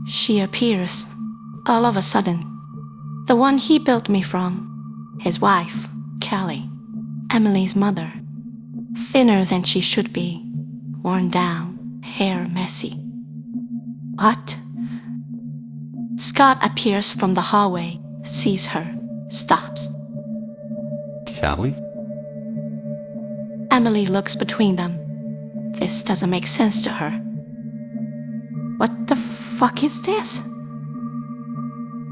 She appears, all of a sudden. The one he built me from. His wife, Kelly, Emily's mother. Thinner than she should be, worn down, hair messy. What? Scott appears from the hallway, sees her, stops. Kelly? Emily looks between them. This doesn't make sense to her. What the fuck is this?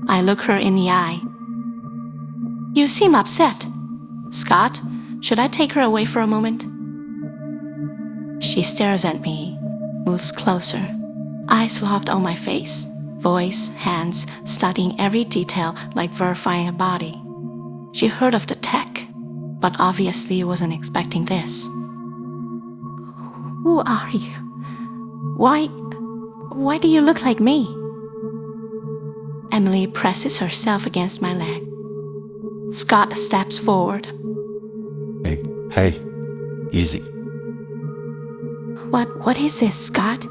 I look her in the eye. You seem upset. Scott, should I take her away for a moment? She stares at me, moves closer, eyes locked on my face, voice, hands, studying every detail like verifying a body. She heard of the tech, but obviously wasn't expecting this. Who are you? Why do you look like me? Emily presses herself against my leg. Scott steps forward. Hey, easy. What is this, Scott?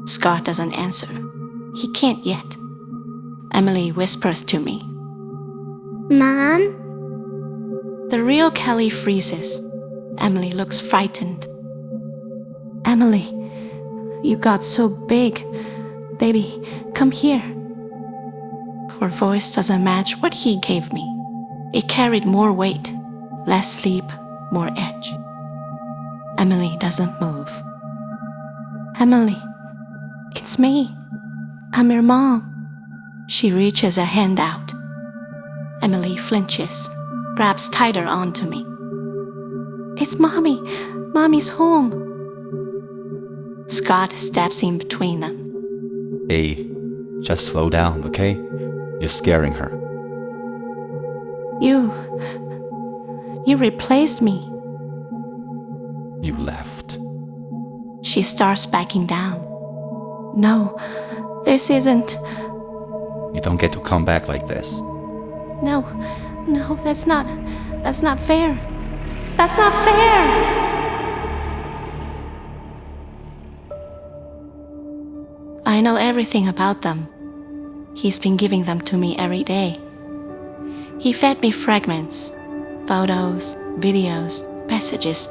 Scott doesn't answer. He can't yet. Emily whispers to me. Mom? The real Kelly freezes. Emily looks frightened. Emily, you got so big. Baby, come here. Her voice doesn't match what he gave me. It carried more weight, less sleep, more edge. Emily doesn't move. Emily, it's me. I'm your mom. She reaches a hand out. Emily flinches, grabs tighter onto me. It's Mommy. Mommy's home. Scott steps in between them. Hey, just slow down, okay? You're scaring her. You replaced me. You left. She starts backing down. No, this isn't. You don't get to come back like this. No, that's not fair. That's not fair! I know everything about them. He's been giving them to me every day. He fed me fragments, photos, videos, messages,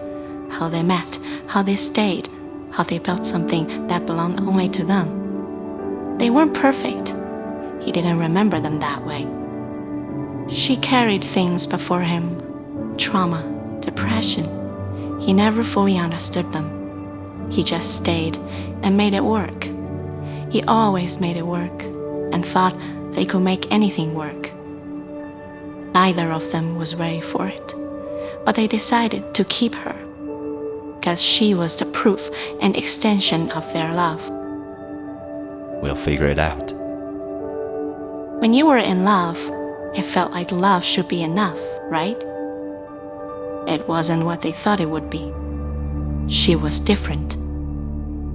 how they met, how they stayed, how they built something that belonged only to them. They weren't perfect. He didn't remember them that way. She carried things before him, trauma, depression. He never fully understood them. He just stayed and made it work. He always made it work and thought they could make anything work. Neither of them was ready for it, but they decided to keep her because she was the proof and extension of their love. We'll figure it out. When you were in love, it felt like love should be enough, right? It wasn't what they thought it would be. She was different.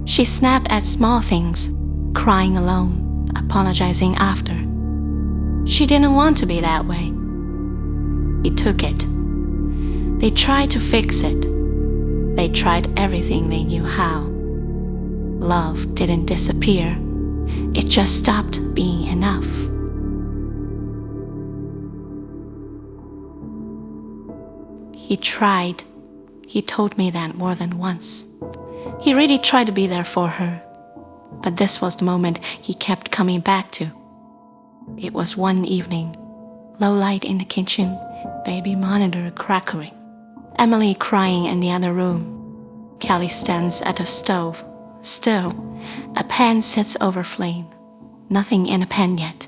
She snapped at small things, crying alone, apologizing after. She didn't want to be that way. He took it. They tried to fix it. They tried everything they knew how. Love didn't disappear. It just stopped being enough. He tried. He told me that more than once. He really tried to be there for her. But this was the moment he kept coming back to. It was one evening. Low light in the kitchen, baby monitor crackling. Emily crying in the other room. Kelly stands at the stove. Still, a pan sits over flame. Nothing in a pan yet.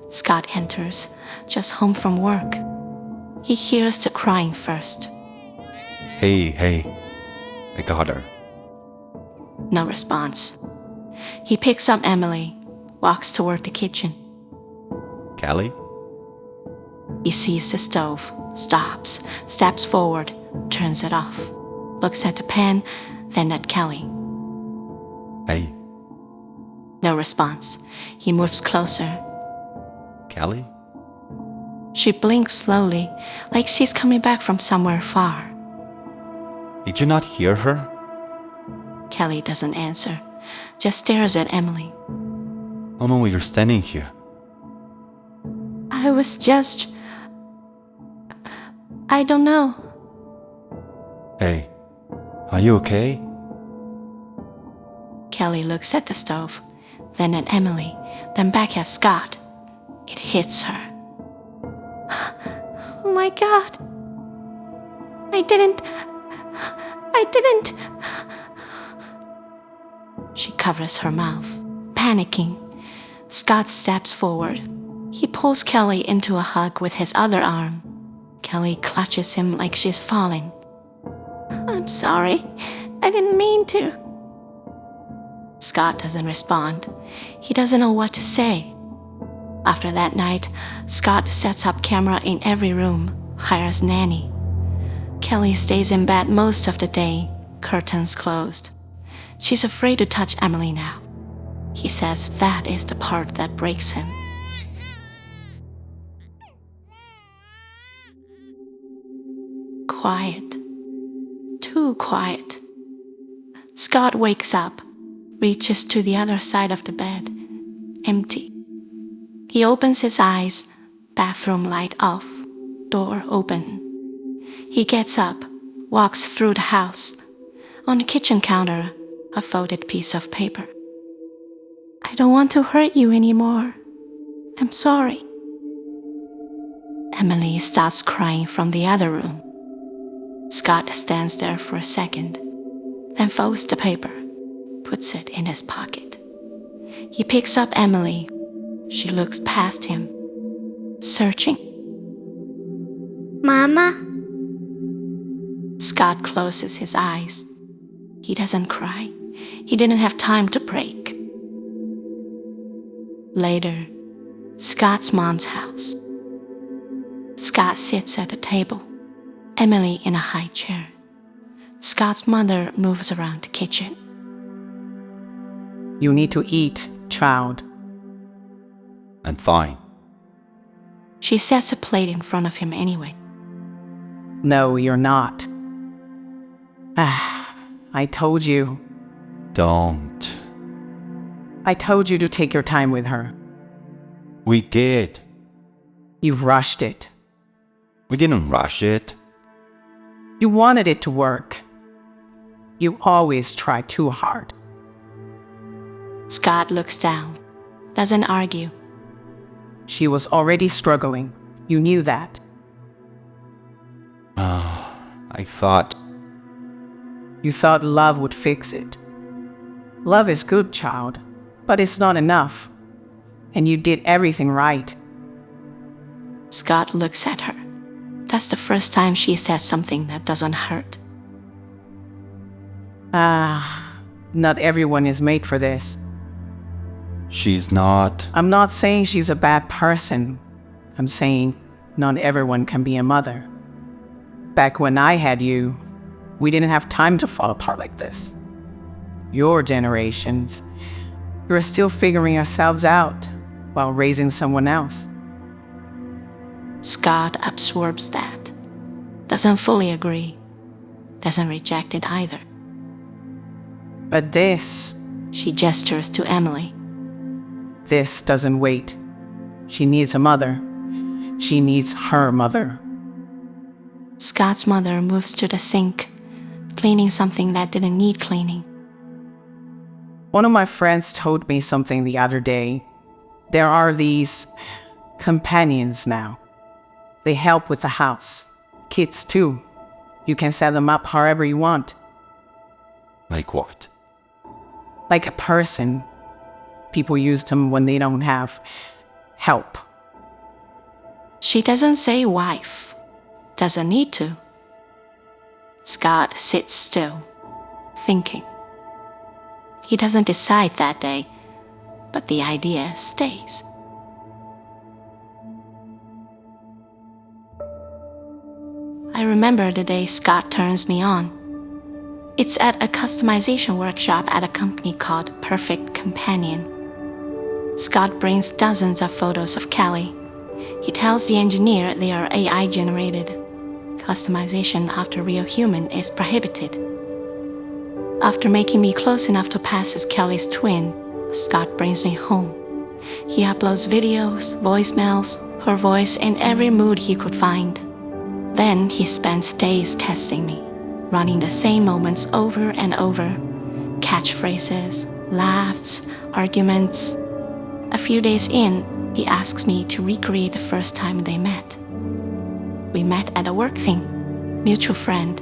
Scott enters, just home from work. He hears the crying first. Hey, I got her. No response. He picks up Emily, walks toward the kitchen. Kelly? He sees the stove, stops, steps forward, turns it off, looks at the pan, then at Kelly. Hey, No response. He moves closer. Kelly? She blinks slowly, like she's coming back from somewhere far. Did you not hear her? Kelly doesn't answer, just stares at Emily. How long were you standing here? I was just... I don't know. Hey, are you okay? Kelly looks at the stove, then at Emily, then back at Scott. It hits her. Oh my God. I didn't. She covers her mouth, panicking. Scott steps forward. He pulls Kelly into a hug with his other arm. Kelly clutches him like she's falling. I'm sorry. I didn't mean to. Scott doesn't respond. He doesn't know what to say. After that night, Scott sets up camera in every room, hires nanny. Kelly stays in bed most of the day, curtains closed. She's afraid to touch Emily now. He says that is the part that breaks him. Quiet. Too quiet. Scott wakes up, reaches to the other side of the bed. Empty. He opens his eyes, bathroom light off, door open. He gets up, walks through the house. On the kitchen counter, a folded piece of paper. I don't want to hurt you anymore. I'm sorry. Emily starts crying from the other room. Scott stands there for a second, then folds the paper, puts it in his pocket. He picks up Emily. She looks past him, searching. Mama? Scott closes his eyes. He doesn't cry. He didn't have time to break. Later, Scott's mom's house. Scott sits at a table, Emily in a high chair. Scott's mother moves around the kitchen. You need to eat, child. I'm fine. She sets a plate in front of him anyway. No, you're not. I told you. Don't. I told you to take your time with her. We did. You rushed it. We didn't rush it. You wanted it to work. You always try too hard. Scott looks down, doesn't argue. She was already struggling. You knew that. I thought... You thought love would fix it. Love is good, child, but it's not enough. And you did everything right. Scott looks at her. That's the first time she says something that doesn't hurt. Not everyone is made for this. She's not... I'm not saying she's a bad person. I'm saying not everyone can be a mother. Back when I had you, we didn't have time to fall apart like this. Your generations, you're still figuring yourselves out while raising someone else. Scott absorbs that. Doesn't fully agree. Doesn't reject it either. But this She gestures to Emily. doesn't wait. She needs a mother. She needs her mother. Scott's mother moves to the sink, cleaning something that didn't need cleaning. One of my friends told me something the other day. There are these companions now. They help with the house. Kids too. You can set them up however you want. Like what? Like a person. People use them when they don't have help. She doesn't say wife. Doesn't need to. Scott sits still, thinking. He doesn't decide that day, but the idea stays. I remember the day Scott turns me on. It's at a customization workshop at a company called Perfect Companion. Scott brings dozens of photos of Kelly. He tells the engineer they are AI generated. Customization after real human is prohibited. After making me close enough to pass as Kelly's twin, Scott brings me home. He uploads videos, voicemails, her voice in every mood he could find. Then he spends days testing me, running the same moments over and over. Catchphrases, laughs, arguments. A few days in, he asks me to recreate the first time they met. We met at a work thing, mutual friend.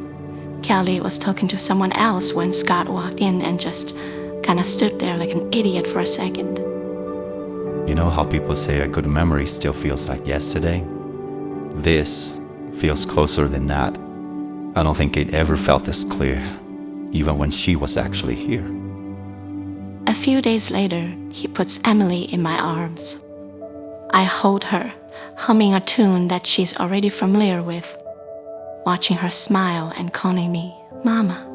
Kelly was talking to someone else when Scott walked in and just kinda stood there like an idiot for a second. You know how people say a good memory still feels like yesterday? This feels closer than that. I don't think it ever felt this clear, even when she was actually here. A few days later, he puts Emily in my arms. I hold her, humming a tune that she's already familiar with, watching her smile and calling me Mama.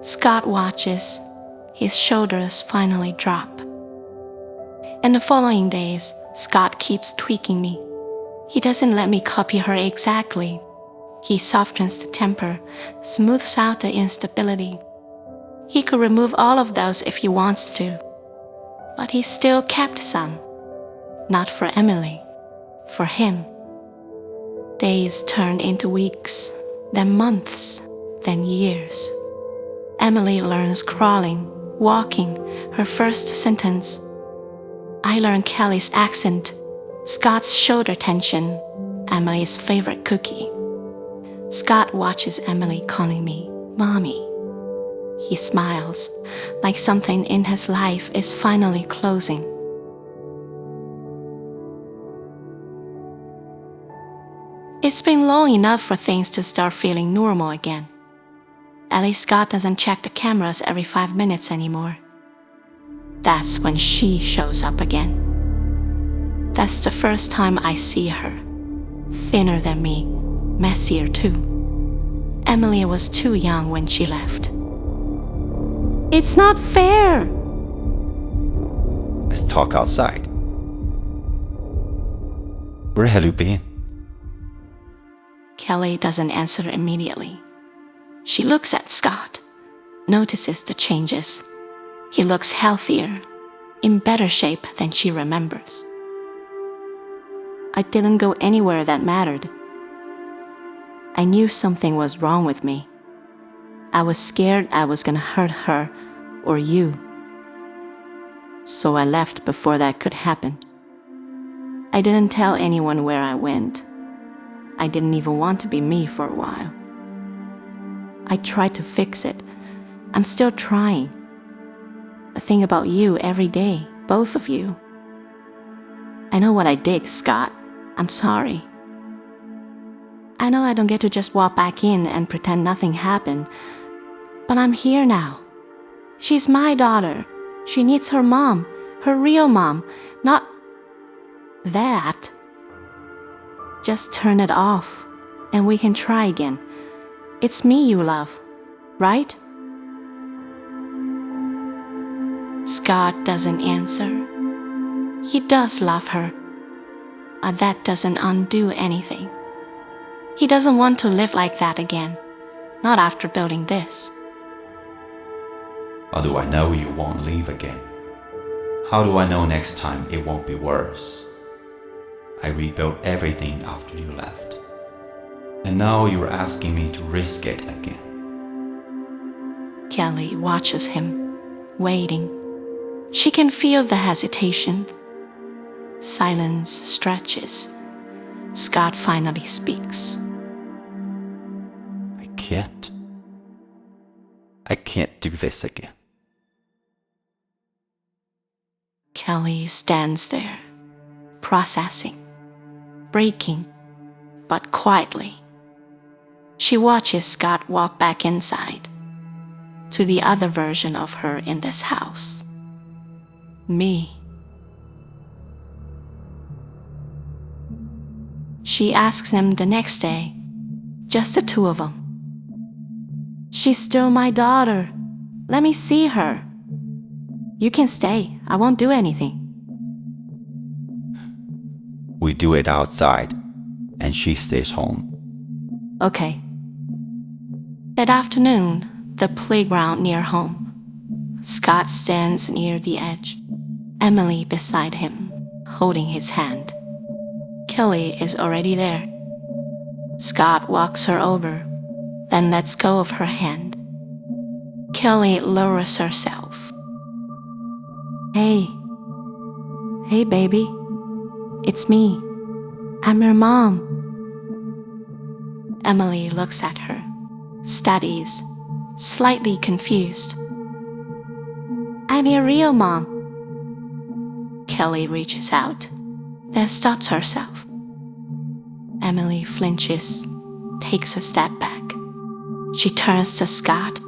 Scott watches. His shoulders finally drop. In the following days, Scott keeps tweaking me. He doesn't let me copy her exactly. He softens the temper, smooths out the instability. He could remove all of those if he wants to, but he still kept some. Not for Emily, for him. Days turned into weeks, then months, then years. Emily learns crawling, walking, her first sentence. I learn Kelly's accent, Scott's shoulder tension, Emily's favorite cookie. Scott watches Emily calling me Mommy. He smiles, like something in his life is finally closing. It's been long enough for things to start feeling normal again. At least Scott doesn't check the cameras every 5 minutes anymore. That's when she shows up again. That's the first time I see her. Thinner than me, messier too. Emily was too young when she left. It's not fair! Let's talk outside. Where have you been? Kelly doesn't answer immediately. She looks at Scott, notices the changes. He looks healthier, in better shape than she remembers. I didn't go anywhere that mattered. I knew something was wrong with me. I was scared I was gonna hurt her or you. So I left before that could happen. I didn't tell anyone where I went. I didn't even want to be me for a while. I tried to fix it. I'm still trying. I think about you every day, both of you. I know what I did, Scott. I'm sorry. I know I don't get to just walk back in and pretend nothing happened, but I'm here now. She's my daughter. She needs her mom, her real mom, not that. Just turn it off, and we can try again. It's me you love, right? Scott doesn't answer. He does love her, but that doesn't undo anything. He doesn't want to live like that again, not after building this. How do I know you won't leave again? How do I know next time it won't be worse? I rebuilt everything after you left. And now you're asking me to risk it again. Kelly watches him, waiting. She can feel the hesitation. Silence stretches. Scott finally speaks. I can't do this again. Kelly stands there, processing, breaking, but quietly. She watches Scott walk back inside, to the other version of her in this house. Me. She asks him the next day, just the two of them. She's still my daughter. Let me see her. You can stay. I won't do anything. We do it outside, and she stays home. Okay. That afternoon, The playground near home. Scott stands near the edge. Emily beside him, holding his hand. Kelly is already there. Scott walks her over, then lets go of her hand. Kelly lowers herself. Hey. Hey, baby. It's me. I'm your mom. Emily looks at her, studies, slightly confused. I'm your real mom. Kelly reaches out, then stops herself. Emily flinches, takes a step back. She turns to Scott.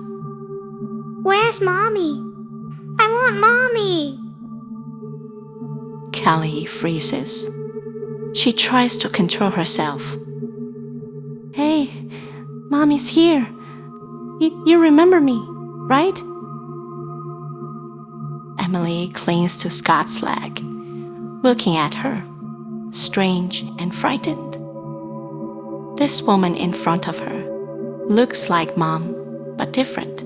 Where's Mommy? I want Mommy. Kelly freezes. She tries to control herself. Hey, Mommy's here. You remember me, right? Emily clings to Scott's leg, looking at her, strange and frightened. This woman in front of her looks like Mom, but different.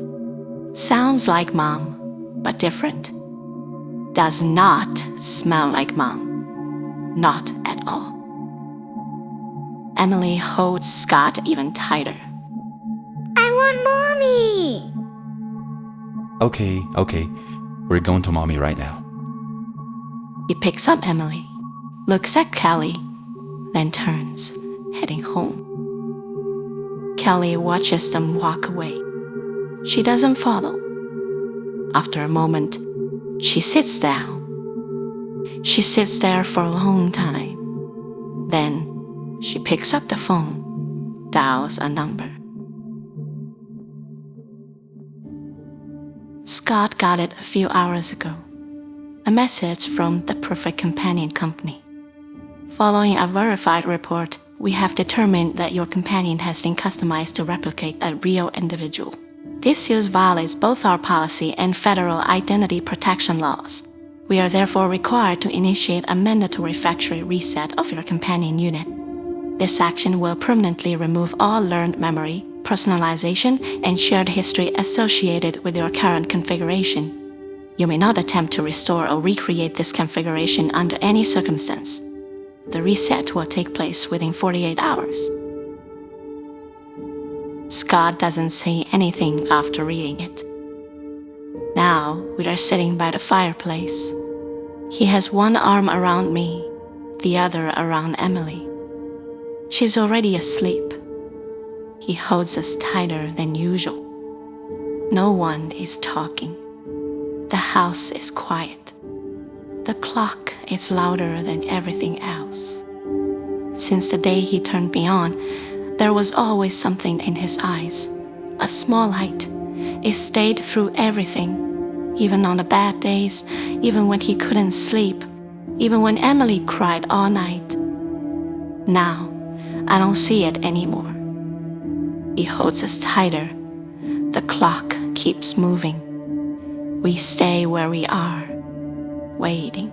Sounds like Mom, but different. Does not smell like Mom. Not at all. Emily holds Scott even tighter. I want Mommy. Okay. We're going to Mommy right now. He picks up Emily, looks at Kelly, then turns, heading home. Kelly watches them walk away. She doesn't follow. After a moment, she sits down. She sits there for a long time. Then she picks up the phone, dials a number. Scott got it a few hours ago. A message from the Perfect Companion Company. Following a verified report, we have determined that your companion has been customized to replicate a real individual. This use violates both our policy and federal identity protection laws. We are therefore required to initiate a mandatory factory reset of your companion unit. This action will permanently remove all learned memory, personalization, and shared history associated with your current configuration. You may not attempt to restore or recreate this configuration under any circumstance. The reset will take place within 48 hours. Scott doesn't say anything after reading it. Now we are sitting by the fireplace. He has one arm around me, the other around Emily. She's already asleep. He holds us tighter than usual. No one is talking. The house is quiet. The clock is louder than everything else. Since the day he turned me on, there was always something in his eyes, a small light. It stayed through everything, even on the bad days, even when he couldn't sleep, even when Emily cried all night. Now, I don't see it anymore. He holds us tighter. The clock keeps moving. We stay where we are, waiting.